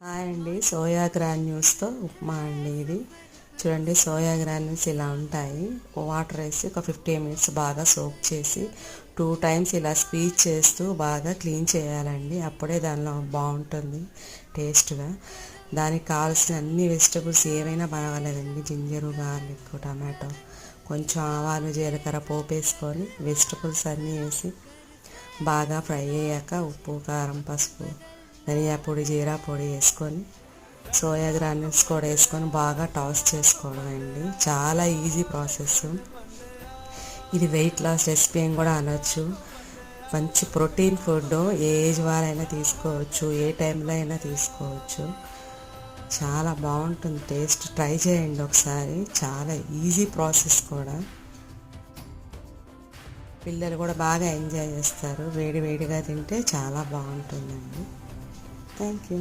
Hi అండి, soya గ్రాన్యూల్స్తో upma అండి. ఇది చూడండి, సోయా గ్రాన్యూల్స్ ఇలా ఉంటాయి. వాటర్ వేసి ఒక 15 మినిట్స్ బాగా సోక్ చేసి 2 టైమ్స్ ఇలా స్క్వీజ్ చేస్తూ బాగా క్లీన్ చేయాలండి. అప్పుడే దానిలో బాగుంటుంది టేస్ట్గా. దానికి కావాల్సిన అన్ని వెజిటబుల్స్ ఏవైనా పర్వాలేదండి. జింజరు, గార్లిక్, టమాటో, కొంచెం ఆవాలు, జీలకర్ర పోపు వేసుకొని వెజిటబుల్స్ అన్నీ వేసి బాగా ఫ్రై అయ్యాక ఉప్పు, కారం, పసుపు, ధనియా పొడి, జీరా పొడి వేసుకొని సోయా గ్రాన్యూల్స్ కూడా వేసుకొని బాగా టాస్ చేసుకోవడం అండి. చాలా ఈజీ ప్రాసెస్. ఇది వెయిట్ లాస్ రెసిపీ అని కూడా అనొచ్చు. మంచి ప్రోటీన్ ఫుడ్. ఏ ఏజ్ వారైనా తీసుకోవచ్చు, ఏ టైంలో అయినా తీసుకోవచ్చు. చాలా బాగుంటుంది టేస్ట్. ట్రై చేయండి ఒకసారి. చాలా ఈజీ ప్రాసెస్ కూడా. పిల్లలు కూడా బాగా ఎంజాయ్ చేస్తారు. వేడి వేడిగా తింటే చాలా బాగుంటుందండి. Thank you.